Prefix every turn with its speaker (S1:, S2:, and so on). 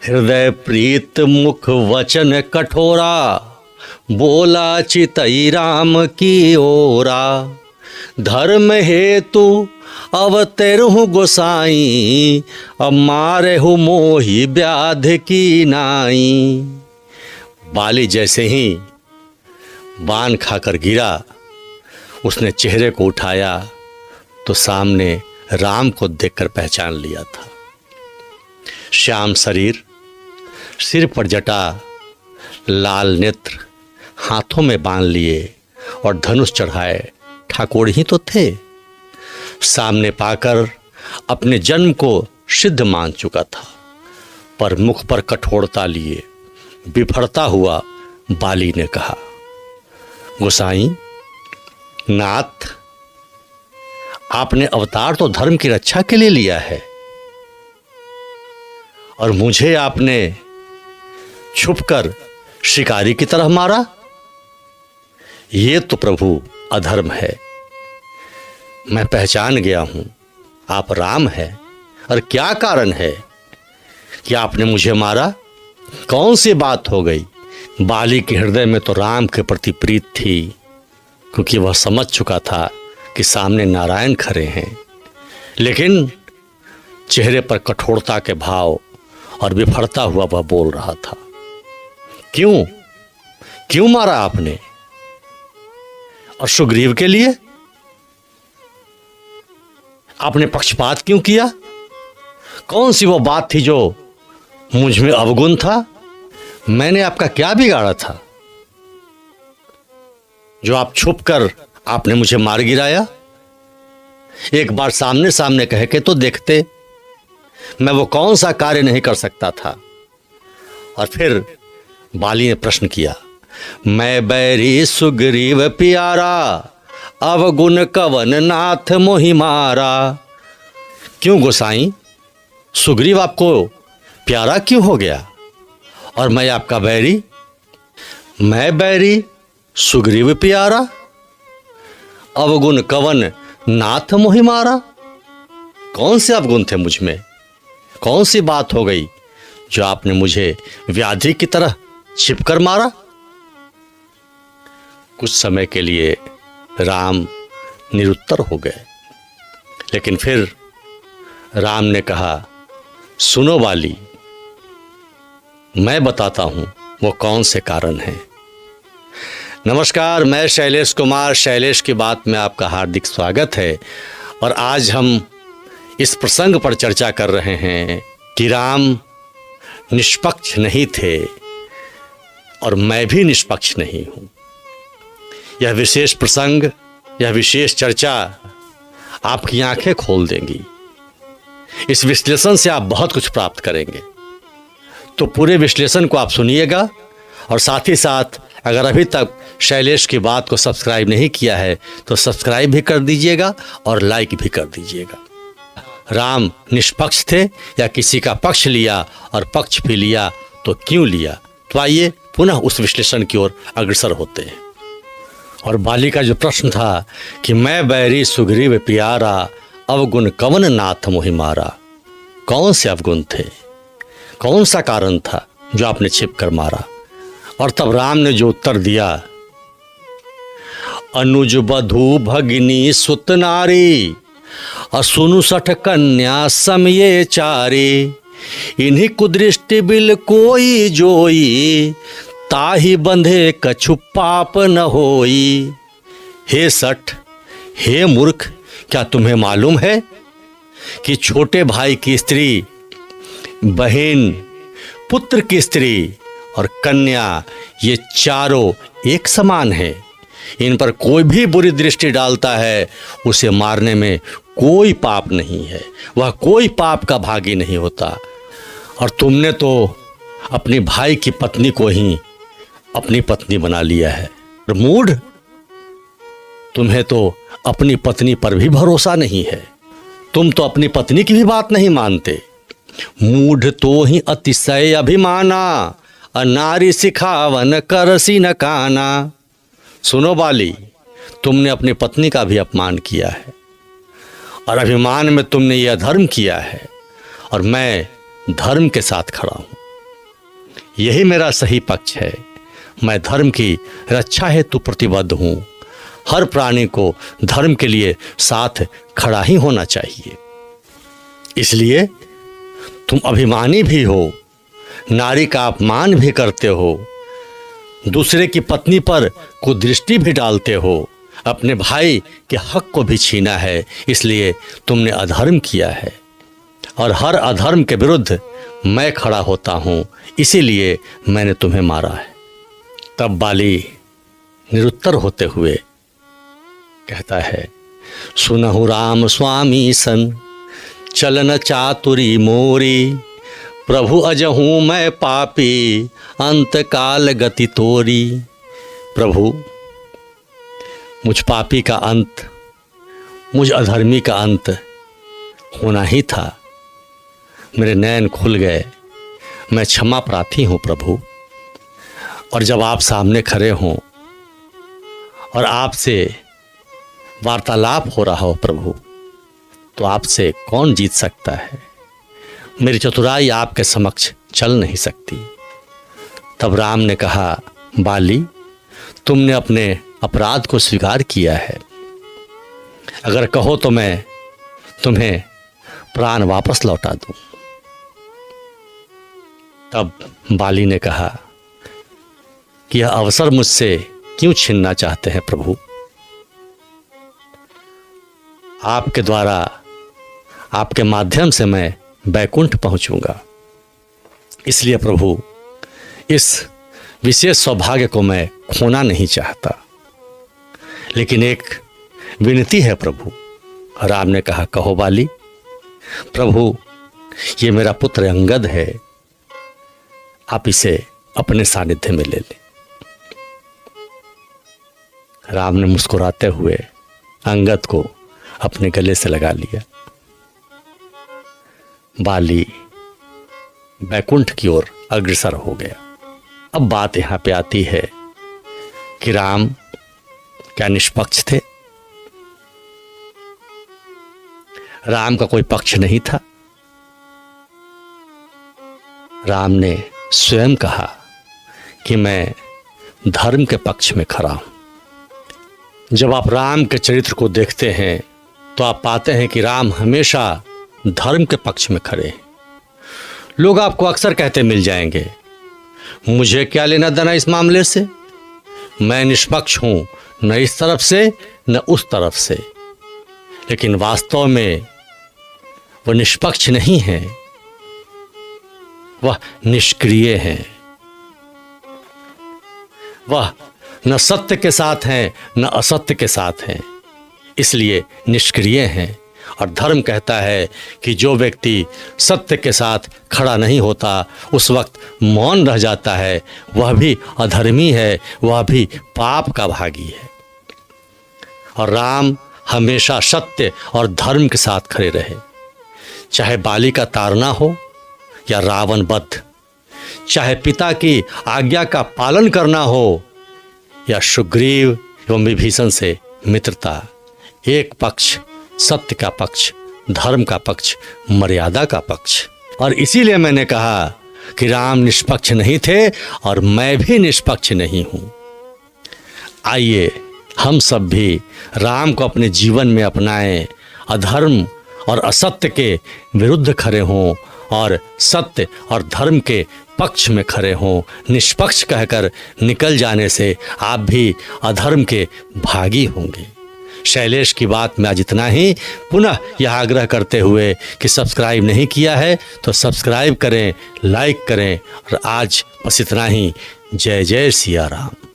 S1: हृदय प्रीत मुख वचन कठोरा, बोला चितई राम की ओरा। धर्म हेतु अवतरहु गोसाई, अब मारहु मोहि व्याध की नाई। बाली जैसे ही बाण खाकर गिरा, उसने चेहरे को उठाया तो सामने राम को देखकर पहचान लिया था। श्याम शरीर, सिर पर जटा, लाल नेत्र, हाथों में बाण लिए और धनुष चढ़ाए ठाकुर ही तो थे। सामने पाकर अपने जन्म को सिद्ध मान चुका था, पर मुख पर कठोरता लिए बिफरता हुआ बाली ने कहा, गोसाई नाथ, आपने अवतार तो धर्म की रक्षा के लिए लिया है और मुझे आपने छुपकर शिकारी की तरह मारा। ये तो प्रभु अधर्म है। मैं पहचान गया हूं आप राम हैं, और क्या कारण है कि आपने मुझे मारा? कौन सी बात हो गई? बाली के हृदय में तो राम के प्रति प्रीत थी, क्योंकि वह समझ चुका था कि सामने नारायण खड़े हैं, लेकिन चेहरे पर कठोरता के भाव और बिफरता हुआ वह बोल रहा था, क्यों मारा आपने? और सुग्रीव के लिए आपने पक्षपात क्यों किया? कौन सी वो बात थी जो मुझ में अवगुण था? मैंने आपका क्या बिगाड़ा था जो आप छुपकर आपने मुझे मार गिराया? एक बार सामने सामने कह के तो देखते, मैं वो कौन सा कार्य नहीं कर सकता था। और फिर बाली ने प्रश्न किया, मैं बैरी सुग्रीव प्यारा, अवगुण कवन नाथ मोहि मारा। क्यों गोसाई, सुग्रीव आपको प्यारा क्यों हो गया और मैं आपका बैरी? मैं बैरी, सुग्रीव प्यारा, अवगुण कवन नाथ मोहि मारा। कौन से अवगुण थे मुझ में? कौन सी बात हो गई जो आपने मुझे व्याधि की तरह छिपकर मारा? कुछ समय के लिए राम निरुत्तर हो गए, लेकिन फिर राम ने कहा, सुनो बाली, मैं बताता हूं वो कौन से कारण हैं। नमस्कार, मैं शैलेश कुमार, शैलेश की बात में आपका हार्दिक स्वागत है। और आज हम इस प्रसंग पर चर्चा कर रहे हैं कि राम निष्पक्ष नहीं थे और मैं भी निष्पक्ष नहीं हूं। यह विशेष प्रसंग, यह विशेष चर्चा आपकी आंखें खोल देंगी। इस विश्लेषण से आप बहुत कुछ प्राप्त करेंगे, तो पूरे विश्लेषण को आप सुनिएगा। और साथ ही साथ अगर अभी तक शैलेश की बात को सब्सक्राइब नहीं किया है तो सब्सक्राइब भी कर दीजिएगा और लाइक भी कर दीजिएगा। राम निष्पक्ष थे या किसी का पक्ष लिया, और पक्ष भी लिया तो क्यों लिया? तो आइए पुनः उस विश्लेषण की ओर अग्रसर होते हैं। और बाली का जो प्रश्न था कि मैं बैरी सुग्रीव प्यारा, अवगुण कवन नाथ मोहि मारा। कौन से अवगुण थे? कौन सा कारण था जो आपने छिप कर मारा? और तब राम ने जो उत्तर दिया, अनुज बधू भगिनी सुत नारी, असुनु सठ कन्या समये चारी। इन्हीं कुदृष्टि बिल कोई जोई, ताहि बंधे कछु पाप न होई। हे सठ, हे मूर्ख, क्या तुम्हें मालूम है कि छोटे भाई की स्त्री, बहन, पुत्र की स्त्री और कन्या, ये चारों एक समान है। इन पर कोई भी बुरी दृष्टि डालता है, उसे मारने में कोई पाप नहीं है, वह कोई पाप का भागी नहीं होता। और तुमने तो अपनी भाई की पत्नी को ही अपनी पत्नी बना लिया है। मूढ़, तुम्हें तो अपनी पत्नी पर भी भरोसा नहीं है, तुम तो अपनी पत्नी की भी बात नहीं मानते। मूढ़ तो ही अतिशय अभिमाना, नारी सिखावन करसी न काना। सुनो बाली, तुमने अपनी पत्नी का भी अपमान किया है और अभिमान में तुमने यह धर्म किया है, और मैं धर्म के साथ खड़ा हूं। यही मेरा सही पक्ष है। मैं धर्म की रक्षा हेतु प्रतिबद्ध हूँ। हर प्राणी को धर्म के लिए साथ खड़ा ही होना चाहिए। इसलिए तुम अभिमानी भी हो, नारी का अपमान भी करते हो, दूसरे की पत्नी पर कुदृष्टि भी डालते हो, अपने भाई के हक को भी छीना है, इसलिए तुमने अधर्म किया है। और हर अधर्म के विरुद्ध मैं खड़ा होता हूँ, इसीलिए मैंने तुम्हें मारा है। तब बाली निरुत्तर होते हुए कहता है, सुनहु राम स्वामी सन चलन चातुरी मोरी, प्रभु अजहूँ मैं पापी अंत काल गति तोरी। प्रभु, मुझ पापी का अंत, मुझ अधर्मी का अंत होना ही था। मेरे नैन खुल गए, मैं क्षमा प्रार्थी हूँ प्रभु। और जब आप सामने खड़े हों और आपसे वार्तालाप हो रहा हो प्रभु, तो आपसे कौन जीत सकता है? मेरी चतुराई आपके समक्ष चल नहीं सकती। तब राम ने कहा, बाली, तुमने अपने अपराध को स्वीकार किया है। अगर कहो तो मैं तुम्हें प्राण वापस लौटा दूं। तब बाली ने कहा कि यह अवसर मुझसे क्यों छीनना चाहते हैं प्रभु? आपके द्वारा, आपके माध्यम से मैं बैकुंठ पहुंचूंगा। इसलिए प्रभु, इस विशेष सौभाग्य को मैं खोना नहीं चाहता। लेकिन एक विनती है प्रभु। राम ने कहा, कहो बाली। प्रभु, ये मेरा पुत्र अंगद है, आप इसे अपने सानिध्य में ले लें। राम ने मुस्कुराते हुए अंगद को अपने गले से लगा लिया। बाली बैकुंठ की ओर अग्रसर हो गया। अब बात यहां पे आती है कि राम क्या निष्पक्ष थे? राम का कोई पक्ष नहीं था। राम ने स्वयं कहा कि मैं धर्म के पक्ष में खड़ा हूं। जब आप राम के चरित्र को देखते हैं तो आप पाते हैं कि राम हमेशा धर्म के पक्ष में खड़े हैं। लोग आपको अक्सर कहते मिल जाएंगे, मुझे क्या लेना देना इस मामले से, मैं निष्पक्ष हूं, न इस तरफ से न उस तरफ से। लेकिन वास्तव में वह निष्पक्ष नहीं है, वह निष्क्रिय हैं। वह न सत्य के साथ हैं न असत्य के साथ हैं, इसलिए निष्क्रिय हैं। और धर्म कहता है कि जो व्यक्ति सत्य के साथ खड़ा नहीं होता, उस वक्त मौन रह जाता है, वह भी अधर्मी है, वह भी पाप का भागी है। और राम हमेशा सत्य और धर्म के साथ खड़े रहे, चाहे बाली का ताड़ना हो या रावण वध, चाहे पिता की आज्ञा का पालन करना हो या सुग्रीव एवं विभीषण से मित्रता। एक पक्ष सत्य का पक्ष, धर्म का पक्ष, मर्यादा का पक्ष। और इसीलिए मैंने कहा कि राम निष्पक्ष नहीं थे और मैं भी निष्पक्ष नहीं हूं। आइए हम सब भी राम को अपने जीवन में अपनाएं, अधर्म और असत्य के विरुद्ध खड़े हों और सत्य और धर्म के पक्ष में खड़े हों। निष्पक्ष कहकर निकल जाने से आप भी अधर्म के भागी होंगे। शैलेश की बात में आज इतना ही। पुनः यह आग्रह करते हुए कि सब्सक्राइब नहीं किया है तो सब्सक्राइब करें, लाइक करें। और आज बस इतना ही। जय जय सिया राम।